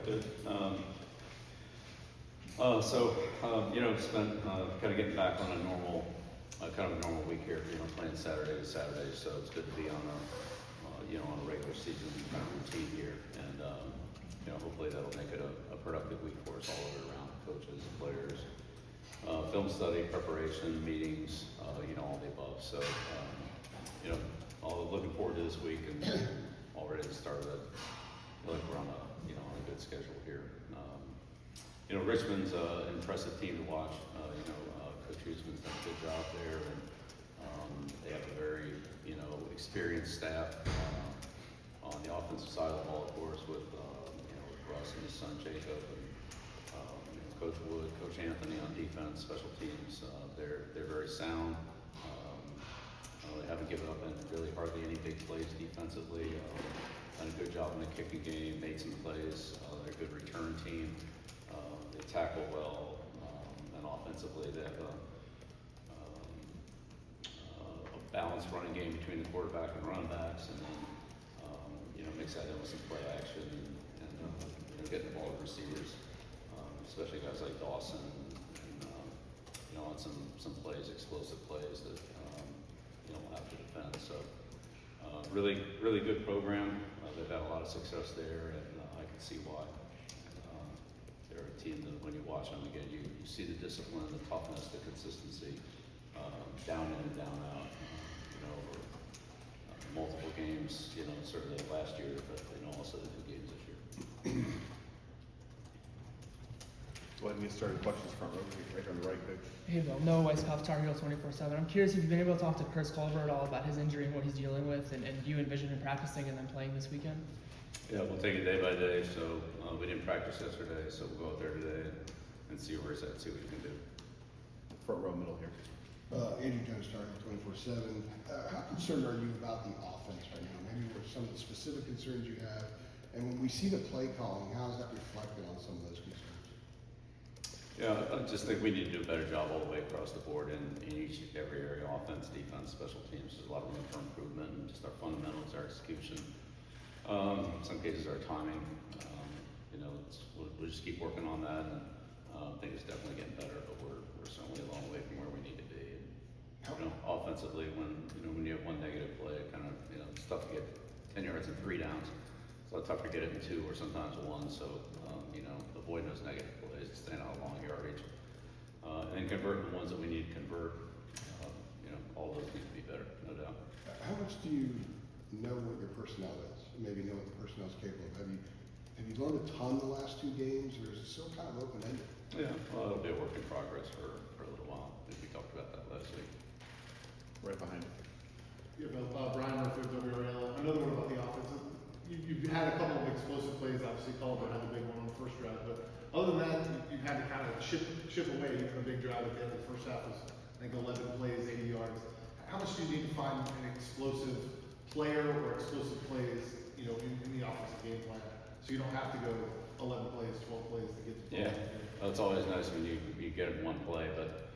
Good. Spent kind of getting back on a normal, kind of a normal week here. Playing Saturday to Saturday, so it's good to be on a regular season kind of routine here, and hopefully that'll make it a productive week for us all the way around, coaches, players, film study, preparation, meetings, all the above. So, all looking forward to this week and all ready to start it. I feel like we're on a good schedule here. Richmond's an impressive team to watch. Coach Huseman's done a good job there, and they have a very, experienced staff on the offensive side of the ball, of course, with Russ and his son Jacob, and Coach Wood, Coach Anthony on defense, special teams. They're very sound. They haven't given up in really hardly any big plays defensively. Done a good job in the kicking game, made some plays. They're a good return team. They tackle well, and offensively they have a balanced running game between the quarterback and running backs, and then mix that in with some play action and getting the ball to receivers, especially guys like Dawson, and on some plays, explosive plays that we'll have to defend. So really good program. They've had a lot of success there, and I can see why. They're a team that when you watch them again, you see the discipline, the toughness, the consistency, down in and down out, over multiple games, certainly last year, but also the 2 games this year. Go ahead and get started. Questions front row, right on the right, coach. Hey Bill, Noah Weisskopf, Tar Heel 24/7. I'm curious if you've been able to talk to Chris Culver at all about his injury and what he's dealing with, and do you envision him practicing and then playing this weekend? Yeah, we'll take it day by day. So we didn't practice yesterday, so we'll go out there today and see where he's at, see what he can do. Front row, middle here. Andrew Jones, Tar Heel 24/7. How concerned are you about the offense right now? Maybe what are some of the specific concerns you have? And when we see the play calling, how is that reflected on some of those concerns? Yeah, I just think we need to do a better job all the way across the board in every area, offense, defense, special teams. There's a lot of room for improvement, and just our fundamentals, our execution. In some cases, our timing. We'll just keep working on that, and I think it's definitely getting better, but we're certainly a long way from where we need to be. And, offensively, when you have one negative play, it kind of, it's tough to get 10 yards and 3 downs. So it's tough to get it in 2 or sometimes 1. So, avoid those negative plays, staying out of long yardage, and then convert the ones that we need to convert. All those need to be better, no doubt. How much do you know what your personnel is? Maybe know what the personnel is capable of? Have you learned a ton the last 2 games, or is it still kind of open-ended? Yeah, well, it'll be a work in progress for a little while. I think we talked about that last week. Right behind it. Yeah, Brian Murphy with WRL. Another one about the offense. You've had a couple of explosive plays. Obviously, Culver had the big one on the first drive, but other than that, you've had to kind of chip away from a big drive at the end of the first half. Was, I think, 11 plays, 80 yards. How much do you need to find an explosive player or explosive plays, in the offensive game plan, so you don't have to go 11 plays, 12 plays to get the ball? Yeah, well, it's always nice when you get one play, but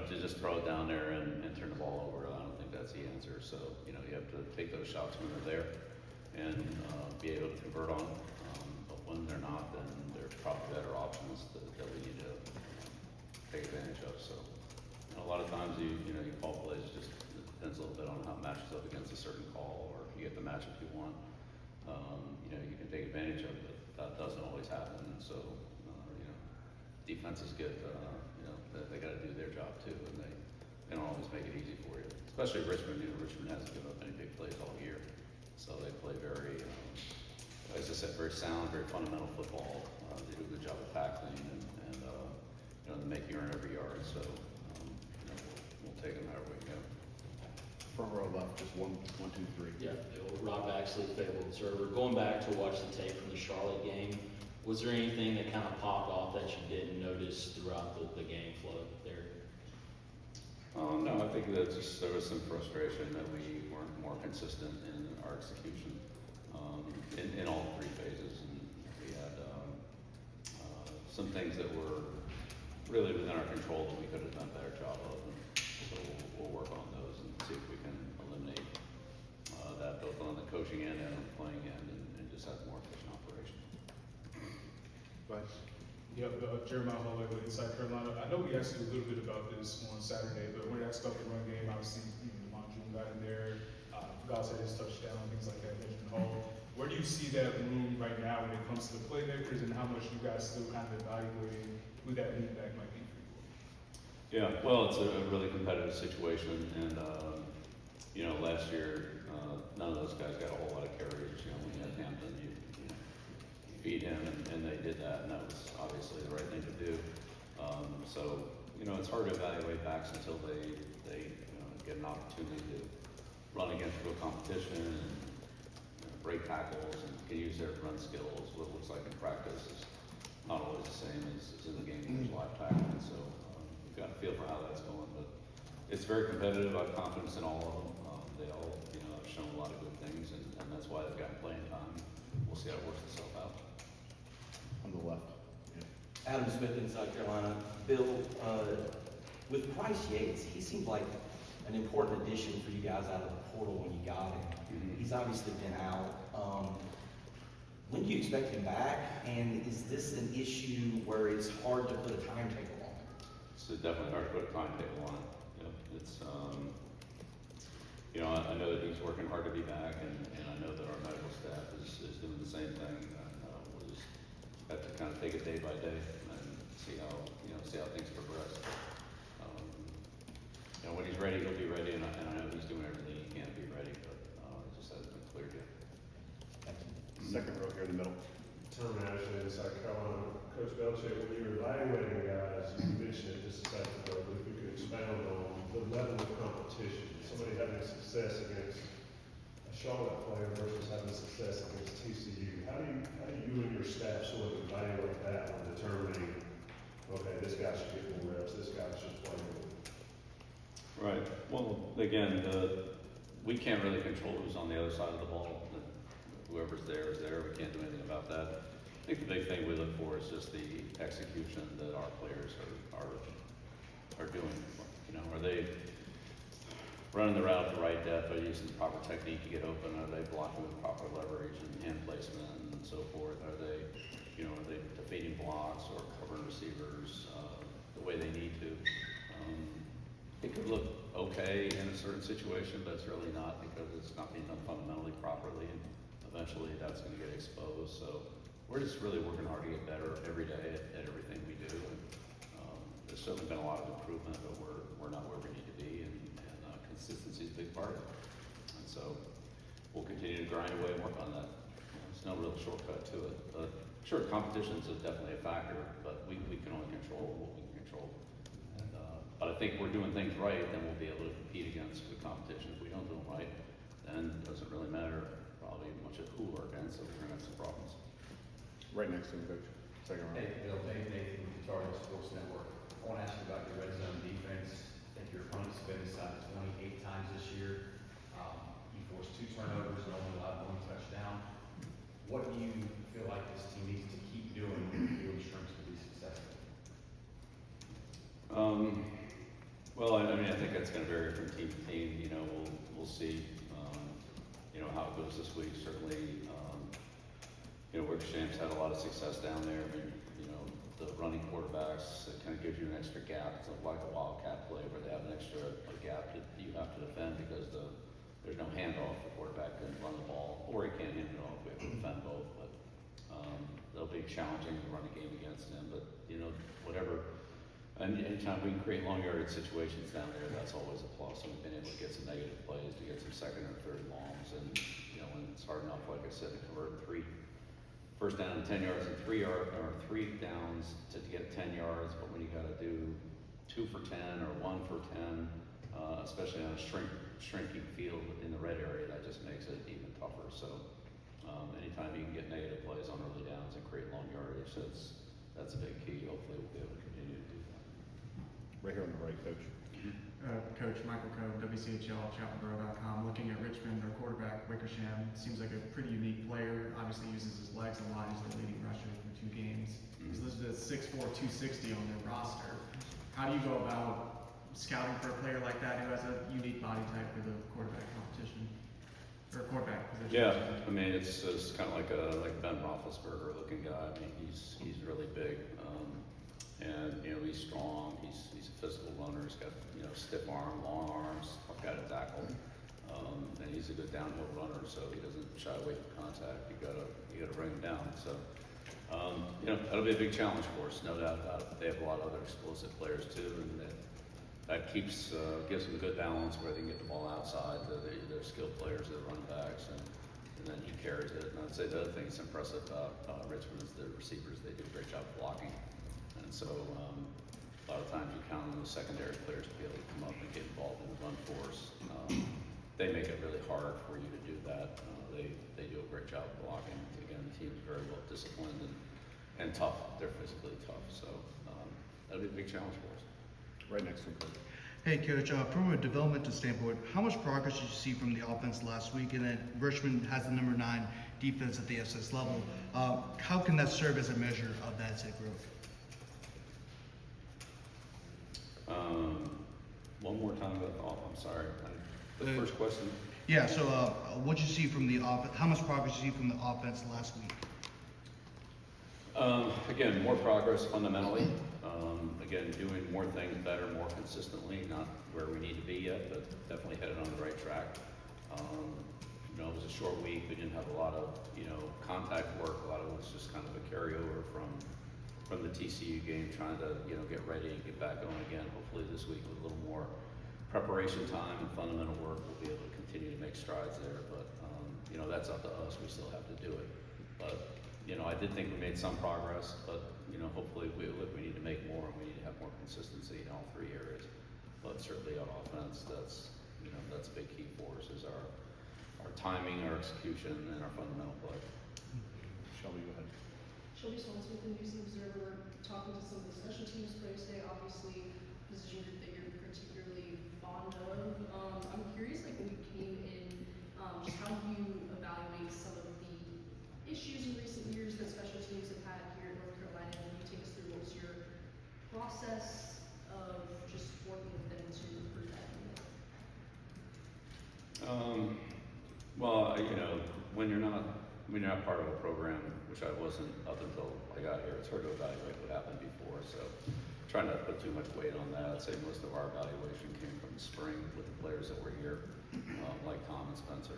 to just throw it down there and turn the ball over, I don't think that's the answer. So you have to take those shots when they're there and be able to convert on them. But when they're not, then there's probably better options that we need to take advantage of. So a lot of times you call plays, just it depends a little bit on how it matches up against a certain call, or if you get the matchup you want. You can take advantage of it, but that doesn't always happen. And so defense is good. They got to do their job too, and they don't always make it easy for you. Especially Richmond. Richmond hasn't given up any big plays all year, so they play very, as I said, very sound, very fundamental football. They do a good job of tackling and they make you earn every yard. So we'll take them however we can. Front row left, just 1, 2, 3. Yeah, Rob Axley, Fayetteville Observer. Going back to watch the tape from the Charlotte game, was there anything that kind of popped off that you didn't notice throughout the game flow there? No, I think that there was some frustration that we weren't more consistent in our execution in all 3 phases, and we had some things that were really within our control that we could have done a better job of, and so we'll work on those and see if we can eliminate that both on the coaching end and on the playing end, and just have more efficient Go ahead. Yep, Jeremiah Hallway with Inside Carolina. I know we asked you a little bit about this on Saturday, but when we asked about the run game, obviously, Monjun got in there, Goss had his touchdown, things like that, Benjamin Hall. Where do you see that room right now when it comes to the playmakers and how much you guys still kind of evaluating who that lead back might be for you? Yeah, well, it's a really competitive situation, and last year none of those guys got a whole lot of carries. We had Hampton, you feed him, and they did that, and that was obviously the right thing to do. It's hard to evaluate backs until they get an opportunity to run against real competition and break tackles and can use their run skills. What it looks like in practice is not always the same as in the game when there's live tackling. So we've got a feel for how that's going, but it's very competitive. I have confidence in all of them. They all have shown a lot of good things, and that's why they've gotten playing time. We'll see how it works itself out. On the left. Adam Smith in South Carolina. Bill, with Bryce Yates, he seemed like an important addition for you guys out of the portal when you got him. Mm-hmm. He's obviously been out. When do you expect him back? And is this an issue where it's hard to put a timetable on it? It's definitely hard to put a timetable on it. It's I know that he's working hard to be back, and I know that our medical staff is doing the same thing. We'll just have to kind of take it day by day and see how things progress. When he's ready, he'll be ready, and I know he's doing everything he can to be ready, but it just hasn't been cleared yet. Second row here in the middle. Tom Ashley in South Carolina. Coach Belichick, when you were evaluating guys, you mentioned it just a second ago, but if you could expound on the level of competition, somebody having success against a Charlotte player versus having success against TCU. How do you and your staff sort of evaluate that when determining, okay, this guy should get more reps, this guy should play more? Right. Well, again, we can't really control who's on the other side of the ball. Whoever's there is there. We can't do anything about that. I think the big thing we look for is just the execution that our players are doing. Are they running the route at the right depth? Are they using the proper technique to get open? Are they blocking with proper leverage and hand placement and so forth? Are they defeating blocks or covering receivers the way they need to? It could look okay in a certain situation, but it's really not, because it's not being done fundamentally properly, and eventually that's going to get exposed. So we're just really working hard to get better every day at everything we do. And, there's certainly been a lot of improvement, but we're not where we need to be, and consistency is a big part of it. And so we'll continue to grind away and work on that. There's no real shortcut to it. But sure, competition is definitely a factor, but we can only control what we can control. But I think we're doing things right, then we'll be able to compete against good competition. If we don't do them right, then it doesn't really matter probably much of who we're against, so we're gonna have some problems. Right next to him, coach. Second row. Hey, Bill, Nathan with the Target Sports Network. I want to ask you about your red zone defense. I think your opponent's been inside 28 times this year. You forced 2 turnovers and only allowed 1 touchdown. What do you feel like this team needs to keep doing if field shrinks to be successful? Well, I think that's going to vary from team to team. We'll see. How it goes this week. Certainly, Wickham's had a lot of success down there. The running quarterbacks, it kind of gives you an extra gap. It's like a wildcat play where they have an extra gap that you have to defend because there's no handoff. The quarterback can run the ball, or he can't hand it off. We have to defend both. But they'll be challenging to run a game against them. But whatever. And anytime we can create long yardage situations down there, that's always a plus. And we've been able to get some negative plays, to get some second or third longs. And, when it's hard enough, like I said, to convert 3 first down and 10 yards and 3 downs to get 10 yards. But when you got to do 2 for 10 or 1 for 10, especially on a shrinking field in the red area, that just makes it even tougher. So anytime you can get negative plays on early downs and create long yardage, that's a big key. Hopefully we'll be able to continue to do that. Right here on the right, coach. Coach Michael Coe, WCHL, ChapelBorough.com. Looking at Richmond, their quarterback, Wickersham, seems like a pretty unique player. Obviously uses his legs a lot. He's the leading rusher through 2 games. He's listed at 6'4", 260 on their roster. How do you go about scouting for a player like that who has a unique body type for the quarterback competition? or quarterback position? Yeah, I mean, it's kind of like a Ben Roethlisberger looking guy. I mean, he's really big, and you know he's strong. He's a physical runner. He's got stiff arm, long arms, tough guy to tackle, and he's a good downhill runner. So he doesn't shy away from contact. You gotta bring him down. So that'll be a big challenge for us, no doubt about it. They have a lot of other explosive players too, and that gives them a good balance where they can get the ball outside. They're skilled players, they're running backs, and then he carries it. And I'd say the other thing that's impressive about Richmond is the receivers. They do a great job blocking. And so a lot of times you count on those secondary players to be able to come up and get involved in the run force. They make it really hard for you to do that. They do a great job blocking. Again, the team's very well disciplined and tough. They're physically tough. So that'll be a big challenge for us. Right next to him, Coach. Hey, Coach, from a developmental standpoint, how much progress did you see from the offense last week? And then Richmond has the number 9 defense at the SS level. How can that serve as a measure of that said growth? One more time about the offense. I'm sorry. The first question. Yeah, so what did you see from the offense? How much progress did you see from the offense last week? Again, more progress fundamentally. Again, doing more things better, more consistently. Not where we need to be yet, but definitely headed on the right track. It was a short week. We didn't have a lot of contact work. A lot of it was just kind of a carryover from the TCU game, trying to get ready and get back going again. Hopefully this week with a little more preparation time and fundamental work, we'll be able to continue to make strides there. But that's up to us. We still have to do it. But I did think we made some progress, but hopefully we need to make more, and we need to have more consistency in all 3 areas. But certainly on offense, that's a big key for us is our timing, our execution, and our fundamental play. Shelby, go ahead. Shelby Swanson with the News and Observer, talking to some of the special teams players today, obviously position group that you're particularly fond of. I'm curious, like when you came in, just how you evaluate some of the issues in recent years that special teams have had here in North Carolina. Can you take us through what's your process of just working with them to improve that? Well, when you're not part of a program, which I wasn't up until I got here, it's hard to evaluate what happened before. So trying not to put too much weight on that. I'd say most of our evaluation came from the spring with the players that were here, like Tom and Spencer.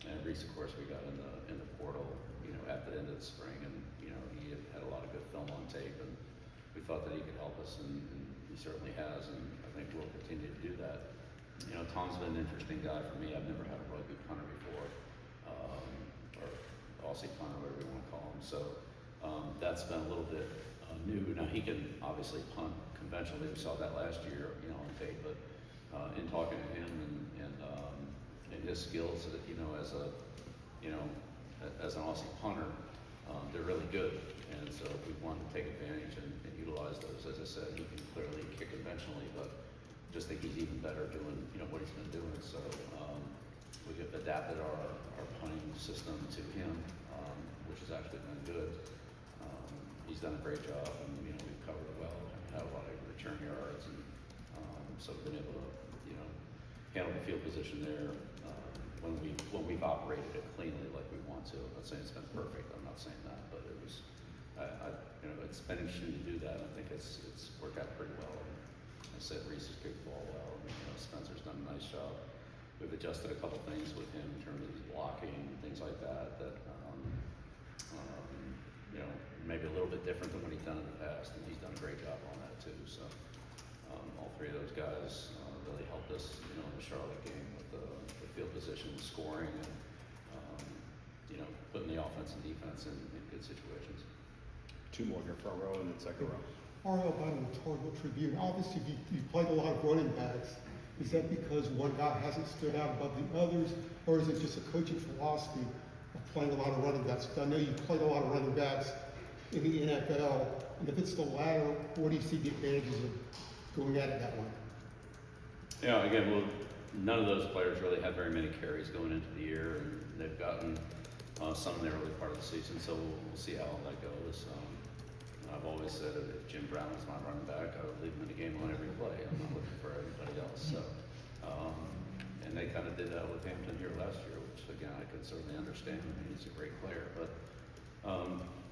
And Reese, of course, we got in the portal, at the end of the spring, and he had a lot of good film on tape, and we thought that he could help us, and he certainly has, and I think we'll continue to do that. Tom's been an interesting guy for me. I've never had a rugby punter before, or Aussie punter, whatever you want to call him. So that's been a little bit new. Now he can obviously punt conventionally. We saw that last year, on tape. But in talking to him and his skills, as an Aussie punter, they're really good. And so we want to take advantage and utilize those. As I said, he can clearly kick conventionally, but just think he's even better doing, what he's been doing. So we have adapted our punting system to him, which has actually been good. He's done a great job, and we've covered it well. Had a lot of return yards, and so we've been able to, handle the field position there when we've operated it cleanly like we want to. I'm not saying it's been perfect. I'm not saying that, but it was, it's been interesting to do that. I think it's worked out pretty well. I said Reese has kicked the ball well, and Spencer's done a nice job. We've adjusted a couple things with him in terms of his blocking and things like that maybe a little bit different than what he's done in the past, and he's done a great job on that too. So all 3 of those guys really helped us, in the Charlotte game with the field position, scoring, and putting the offense and defense in good situations. 2 more here, front row and then second row. Mario Bynum, Torville Tribune. Obviously, you played a lot of running backs. Is that because one guy hasn't stood out above the others, or is it just a coaching philosophy of playing a lot of running backs? I know you played a lot of running backs in the NFL, and if it's the latter, what do you see the advantages of going at it that way? Yeah, again, none of those players really had very many carries going into the year, and they've gotten some in the early part of the season, so we'll see how that goes. I've always said if Jim Brown was my running back, I would leave him in the game on every play. I'm not looking for everybody else. So, and they kind of did that with Hampton here last year, which again, I can certainly understand. I mean, he's a great player, but,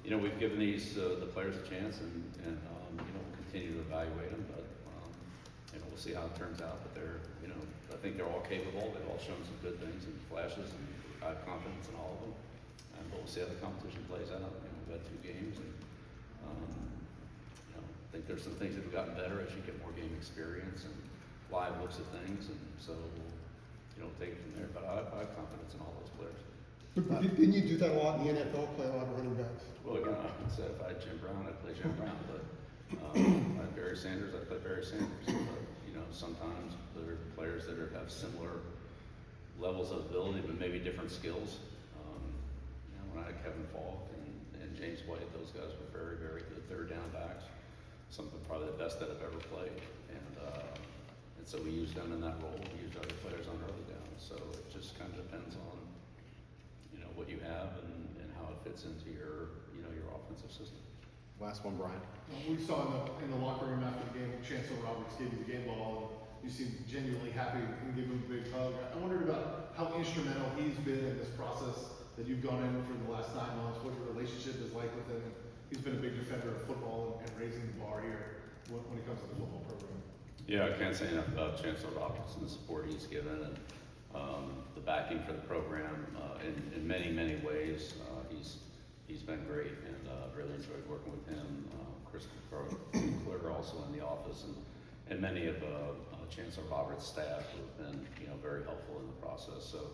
you know, we've given these, the players a chance and, you know, we'll continue to evaluate them, but, you know, we'll see how it turns out, but they're, you know, I think they're all capable. They've all shown some good things and flashes, and I have confidence in all of them. And we'll see how the competition plays out. You know, we've had 2 games, and, you know, I think there's some things that have gotten better as you get more game experience and live looks at things, and so we'll, you know, take it from there. But I have confidence in all those players. But didn't you do that a lot in the NFL, play a lot of running backs? Well, again, I said if I had Jim Brown, I'd play Jim Brown, but I had Barry Sanders, I'd play Barry Sanders. But, you know, sometimes there are players that have similar levels of ability, but maybe different skills. You know, when I had Kevin Falk and James White, those guys were very, very good third down backs. Something probably the best that I've ever played. And so we used them in that role. We used other players on early down. So it just kind of depends on, you know, what you have and how it fits into your, you know, your offensive system. Last one, Brian. We saw in the locker room after the game, Chancellor Roberts gave you the game ball, and you seemed genuinely happy and gave him a big hug. I wondered about how instrumental he's been in this process that you've gone in for the last 9 months, what your relationship is like with him. He's been a big defender of football and raising the bar here when it comes to the football program. Yeah, I can't say enough about Chancellor Roberts and the support he's given and the backing for the program in many, many ways. He's been great, and really enjoyed working with him. Chris McClure also in the office, and many of Chancellor Roberts' staff who have been, you know, very helpful in the process. So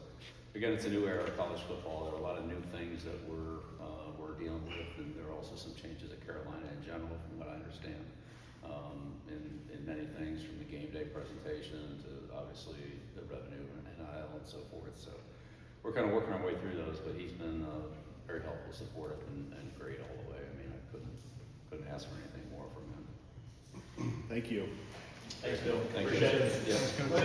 again, it's a new era of college football. There are a lot of new things that we're dealing with, and there are also some changes at Carolina in general, from what I understand. In many things, from the game day presentation to obviously the revenue and NIL and so forth. So we're kind of working our way through those, but he's been very helpful, supportive, and great all the way. I mean, I couldn't ask for anything more from him. Thank you. Thanks, Bill. Thank you. Appreciate it. Yeah.